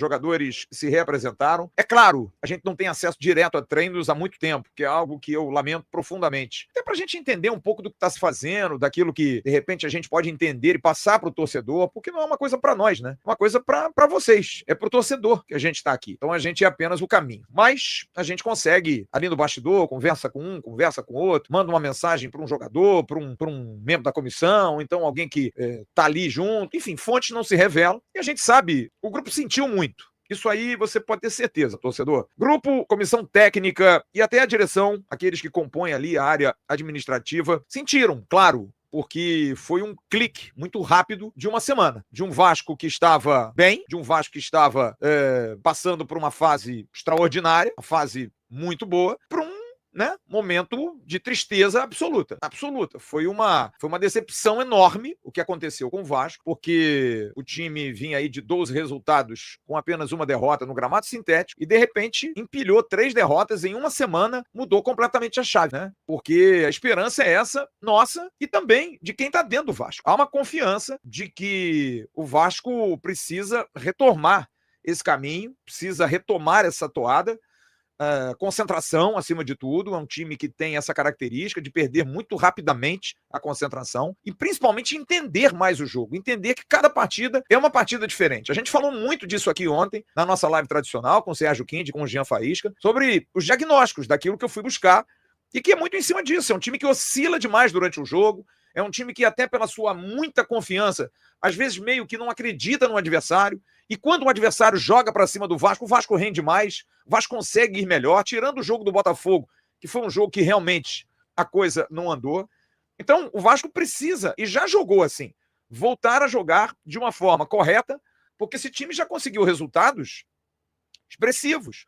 jogadores se reapresentaram. É claro, a gente não tem acesso direto a treinos há muito tempo, que é algo que eu lamento profundamente. Até para a gente entender um pouco do que está se fazendo, daquilo que, de repente, a gente pode entender e passar para o torcedor, porque não é uma coisa para nós, né? É uma coisa para vocês. É para o torcedor que a gente está aqui. Então a gente é apenas o caminho. Mas a gente consegue, ali no bastidor, conversa com um, conversa com outro, manda uma mensagem para um jogador, para um membro da comissão, então alguém que tá ali junto. Enfim, fontes não se revelam. E a gente sabe, o grupo sentiu muito. Isso aí você pode ter certeza, torcedor. Grupo, comissão técnica e até a direção, aqueles que compõem ali a área administrativa, sentiram, claro, porque foi um clique muito rápido de uma semana. De um Vasco que estava bem, de um Vasco que estava passando por uma fase extraordinária, uma fase muito boa, para um momento de tristeza absoluta. Absoluta. Foi uma decepção enorme o que aconteceu com o Vasco, porque o time vinha aí de 12 resultados com apenas uma derrota no gramado sintético e, de repente, empilhou 3 derrotas em uma semana, mudou completamente a chave, né? Porque a esperança é essa, nossa, e também de quem tá dentro do Vasco. Há uma confiança de que o Vasco precisa retomar esse caminho, precisa retomar essa toada. Concentração, acima de tudo, é um time que tem essa característica de perder muito rapidamente a concentração e principalmente entender mais o jogo, entender que cada partida é uma partida diferente. A gente falou muito disso aqui ontem, na nossa live tradicional, com o Sérgio Quinde, com o Jean Faísca, sobre os diagnósticos daquilo que eu fui buscar e que é muito em cima disso. É um time que oscila demais durante o jogo, é um time que até pela sua muita confiança, às vezes meio que não acredita no adversário, e quando o adversário joga para cima do Vasco, o Vasco rende mais, o Vasco consegue ir melhor, tirando o jogo do Botafogo, que foi um jogo que realmente a coisa não andou. Então, o Vasco precisa, e já jogou assim, voltar a jogar de uma forma correta, porque esse time já conseguiu resultados expressivos.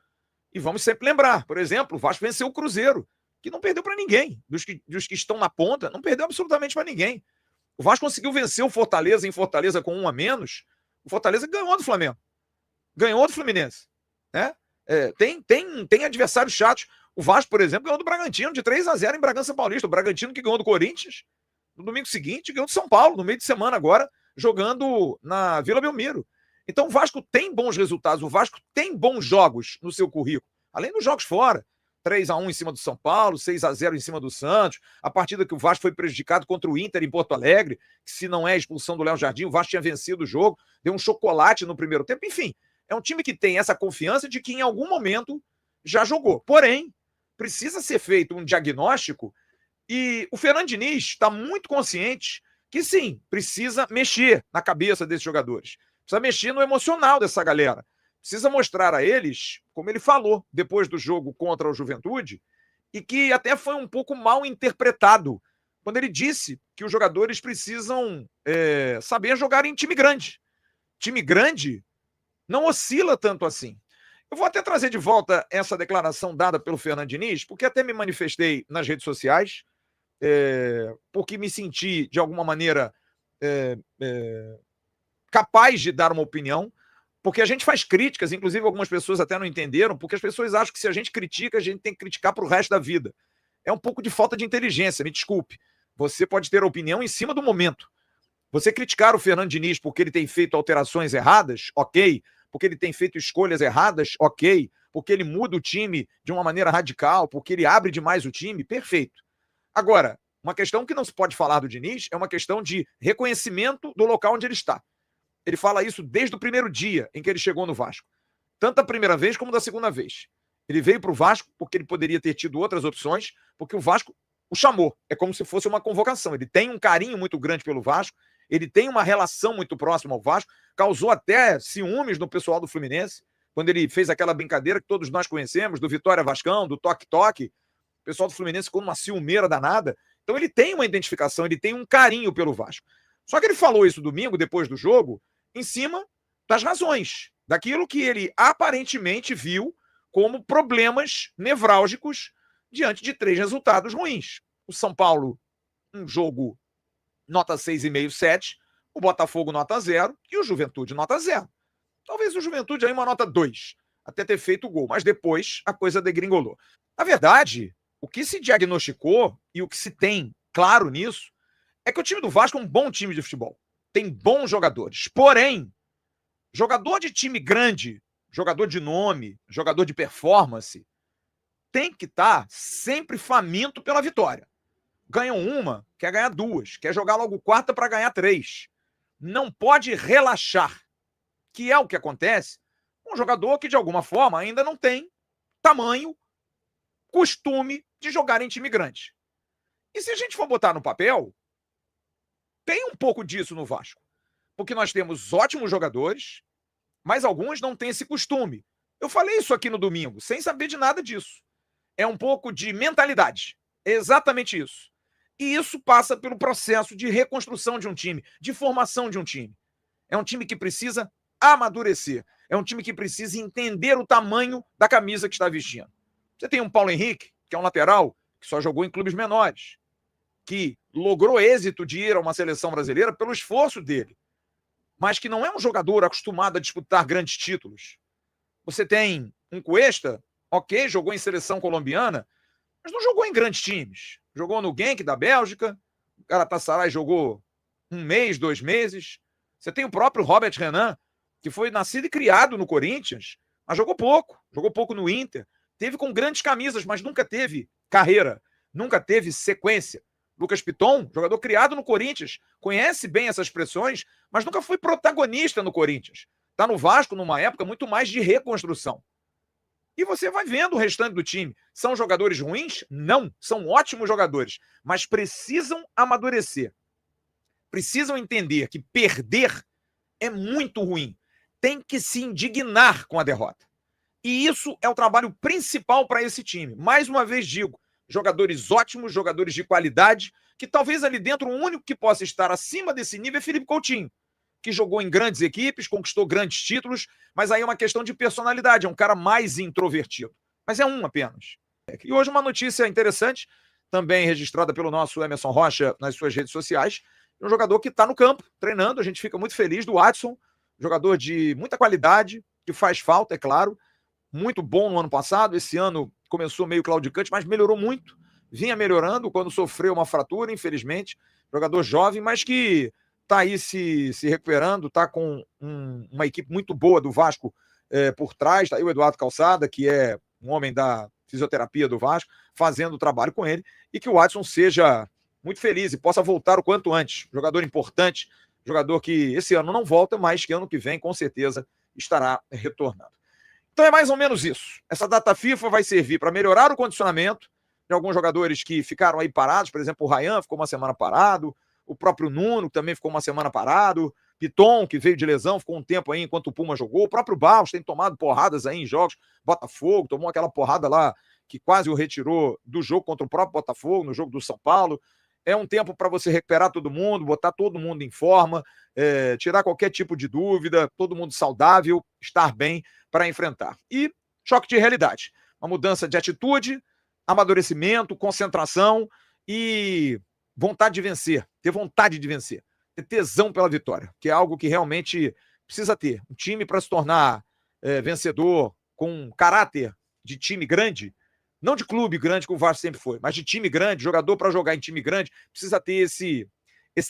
E vamos sempre lembrar, por exemplo, o Vasco venceu o Cruzeiro, que não perdeu para ninguém. Dos que estão na ponta, não perdeu absolutamente para ninguém. O Vasco conseguiu vencer o Fortaleza em Fortaleza com 1 a menos. O Fortaleza ganhou do Flamengo. Ganhou do Fluminense. Né? Tem adversários chatos. O Vasco, por exemplo, ganhou do Bragantino de 3 a 0 em Bragança Paulista. O Bragantino que ganhou do Corinthians no domingo seguinte, ganhou do São Paulo, no meio de semana agora, jogando na Vila Belmiro. Então o Vasco tem bons resultados, o Vasco tem bons jogos no seu currículo. Além dos jogos fora. 3 a 1 em cima do São Paulo, 6 a 0 em cima do Santos, a partida que o Vasco foi prejudicado contra o Inter em Porto Alegre, que se não é a expulsão do Léo Jardim, o Vasco tinha vencido o jogo, deu um chocolate no primeiro tempo, enfim, é um time que tem essa confiança de que em algum momento já jogou. Porém, precisa ser feito um diagnóstico e o Fernando Diniz está muito consciente que sim, precisa mexer na cabeça desses jogadores, precisa mexer no emocional dessa galera. Precisa mostrar a eles, como ele falou depois do jogo contra o Juventude, e que até foi um pouco mal interpretado, quando ele disse que os jogadores precisam saber jogar em time grande. Time grande não oscila tanto assim. Eu vou até trazer de volta essa declaração dada pelo Fernando Diniz, porque até me manifestei nas redes sociais, porque me senti, de alguma maneira, capaz de dar uma opinião, porque a gente faz críticas, inclusive algumas pessoas até não entenderam, porque as pessoas acham que se a gente critica, a gente tem que criticar para o resto da vida. É um pouco de falta de inteligência, me desculpe. Você pode ter opinião em cima do momento. Você criticar o Fernando Diniz porque ele tem feito alterações erradas, ok. Porque ele tem feito escolhas erradas, ok. Porque ele muda o time de uma maneira radical, porque ele abre demais o time, perfeito. Agora, uma questão que não se pode falar do Diniz é uma questão de reconhecimento do local onde ele está. Ele fala isso desde o primeiro dia em que ele chegou no Vasco. Tanto da primeira vez como da segunda vez. Ele veio para o Vasco porque ele poderia ter tido outras opções, porque o Vasco o chamou. É como se fosse uma convocação. Ele tem um carinho muito grande pelo Vasco, ele tem uma relação muito próxima ao Vasco, causou até ciúmes no pessoal do Fluminense, quando ele fez aquela brincadeira que todos nós conhecemos, do Vitória Vascão, do toque-toque. O pessoal do Fluminense ficou numa ciumeira danada. Então ele tem uma identificação, ele tem um carinho pelo Vasco. Só que ele falou isso domingo, depois do jogo, em cima das razões, daquilo que ele aparentemente viu como problemas nevrálgicos diante de 3 resultados ruins. O São Paulo, um jogo nota 6,5, 7, o Botafogo nota 0 e o Juventude nota 0. Talvez o Juventude aí uma nota 2, até ter feito o gol, mas depois a coisa degringolou. Na verdade, o que se diagnosticou e o que se tem claro nisso é que o time do Vasco é um bom time de futebol. Tem bons jogadores. Porém, Jogador de time grande, jogador de nome, jogador de performance, tem que estar sempre faminto pela vitória. Ganham uma, quer ganhar duas, quer jogar logo quarta para ganhar três. Não pode relaxar, que é o que acontece com um jogador que, de alguma forma, ainda não tem tamanho, costume de jogar em time grande. E se a gente for botar no papel, tem um pouco disso no Vasco. Porque nós temos ótimos jogadores, mas alguns não têm esse costume. Eu falei isso aqui no domingo, sem saber de nada disso. É um pouco de mentalidade. É exatamente isso. E isso passa pelo processo de reconstrução de um time, de formação de um time. É um time que precisa amadurecer. É um time que precisa entender o tamanho da camisa que está vestindo. Você tem um Paulo Henrique, que é um lateral, que só jogou em clubes menores, que logrou êxito de ir a uma seleção brasileira pelo esforço dele, mas que não é um jogador acostumado a disputar grandes títulos. Você tem um Cuesta, ok, jogou em seleção colombiana, mas não jogou em grandes times. Jogou no Genk da Bélgica, o Galatasaray jogou um mês, 2 meses. Você tem o próprio Robert Renan, que foi nascido e criado no Corinthians, mas jogou pouco no Inter. Teve com grandes camisas, mas nunca teve carreira, nunca teve sequência. Lucas Piton, jogador criado no Corinthians, conhece bem essas pressões, mas nunca foi protagonista no Corinthians. Está no Vasco numa época muito mais de reconstrução. E você vai vendo o restante do time. São jogadores ruins? Não, são ótimos jogadores, mas precisam amadurecer. Precisam entender que perder é muito ruim. Tem que se indignar com a derrota. E isso é o trabalho principal para esse time. Mais uma vez digo, jogadores ótimos, jogadores de qualidade, que talvez ali dentro o único que possa estar acima desse nível é Felipe Coutinho, que jogou em grandes equipes, conquistou grandes títulos, mas aí é uma questão de personalidade, é um cara mais introvertido. Mas é um apenas. E hoje uma notícia interessante, também registrada pelo nosso Emerson Rocha nas suas redes sociais, um jogador que está no campo, treinando, a gente fica muito feliz, do Watson, jogador de muita qualidade, que faz falta, é claro, muito bom no ano passado, esse ano começou meio claudicante, mas melhorou muito, vinha melhorando quando sofreu uma fratura, infelizmente, jogador jovem, mas que está aí se recuperando, está com uma equipe muito boa do Vasco por trás, está aí o Eduardo Calçada, que é um homem da fisioterapia do Vasco, fazendo o trabalho com ele, e que o Watson seja muito feliz e possa voltar o quanto antes. Jogador importante, jogador que esse ano não volta, mas que ano que vem, com certeza, estará retornando. Então é mais ou menos isso. Essa data FIFA vai servir para melhorar o condicionamento de alguns jogadores que ficaram aí parados, por exemplo, o Ryan ficou uma semana parado, o próprio Nuno também ficou uma semana parado, Piton, que veio de lesão, ficou um tempo aí enquanto o Puma jogou, o próprio Barros tem tomado porradas aí em jogos, Botafogo, tomou aquela porrada lá que quase o retirou do jogo contra o próprio Botafogo, no jogo do São Paulo. É um tempo para você recuperar todo mundo, botar todo mundo em forma, tirar qualquer tipo de dúvida, todo mundo saudável, estar bem para enfrentar. E choque de realidade. Uma mudança de atitude, amadurecimento, concentração e vontade de vencer. Ter vontade de vencer. Ter tesão pela vitória, que é algo que realmente precisa ter. Um time para se tornar vencedor, com caráter de time grande, não de clube grande, que o Vasco sempre foi, mas de time grande, jogador para jogar em time grande, precisa ter esse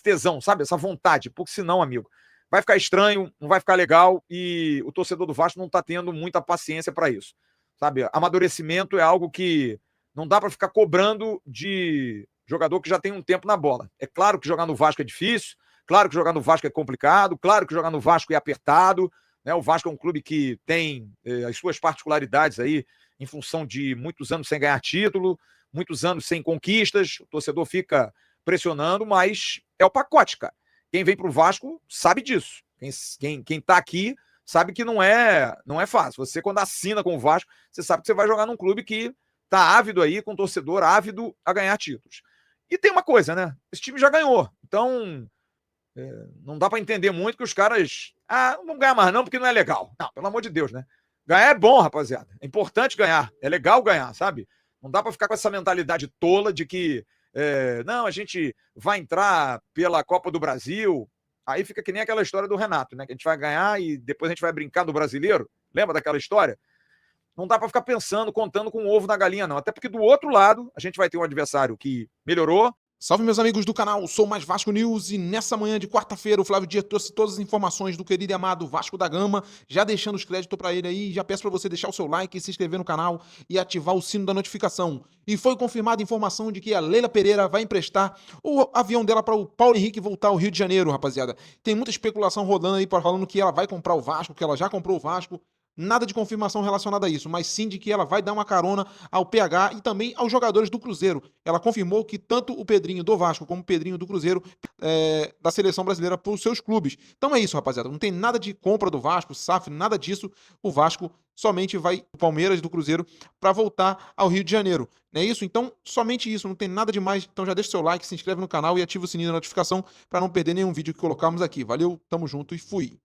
tesão, sabe? Essa vontade, porque senão, amigo, vai ficar estranho, não vai ficar legal e o torcedor do Vasco não está tendo muita paciência para isso, sabe? Amadurecimento é algo que não dá para ficar cobrando de jogador que já tem um tempo na bola. É claro que jogar no Vasco é difícil, claro que jogar no Vasco é complicado, claro que jogar no Vasco é apertado, né? O Vasco é um clube que tem as suas particularidades aí, em função de muitos anos sem ganhar título, muitos anos sem conquistas, o torcedor fica pressionando, mas é o pacote, cara. Quem vem para o Vasco sabe disso. Quem tá aqui sabe que não é fácil. Você, quando assina com o Vasco, você sabe que você vai jogar num clube que tá ávido aí, com um torcedor ávido a ganhar títulos. E tem uma coisa, né? Esse time já ganhou. Então, não dá para entender muito que os caras... não vão ganhar mais não, porque não é legal. Não, pelo amor de Deus, né? Ganhar é bom, rapaziada. É importante ganhar. É legal ganhar, sabe? Não dá para ficar com essa mentalidade tola de que não, a gente vai entrar pela Copa do Brasil. Aí fica que nem aquela história do Renato, né? Que a gente vai ganhar e depois a gente vai brincar do brasileiro. Lembra daquela história? Não dá para ficar pensando, contando com o ovo na galinha, não. Até porque do outro lado, a gente vai ter um adversário que melhorou, Salve, meus amigos do canal, sou mais Vasco News e nessa manhã de quarta-feira o Flávio Dias trouxe todas as informações do querido e amado Vasco da Gama, já deixando os créditos para ele aí, já peço para você deixar o seu like, se inscrever no canal e ativar o sino da notificação. E foi confirmada a informação de que a Leila Pereira vai emprestar o avião dela para o Paulo Henrique voltar ao Rio de Janeiro, rapaziada. Tem muita especulação rodando aí, falando que ela vai comprar o Vasco, que ela já comprou o Vasco. Nada de confirmação relacionada a isso, mas sim de que ela vai dar uma carona ao PH e também aos jogadores do Cruzeiro. Ela confirmou que tanto o Pedrinho do Vasco como o Pedrinho do Cruzeiro da seleção brasileira para os seus clubes. Então é isso, rapaziada. Não tem nada de compra do Vasco, SAF, nada disso. O Vasco somente vai o Palmeiras do Cruzeiro para voltar ao Rio de Janeiro. Não é isso? Então, somente isso, não tem nada demais. Então já deixa o seu like, se inscreve no canal e ativa o sininho da notificação para não perder nenhum vídeo que colocarmos aqui. Valeu, tamo junto e fui!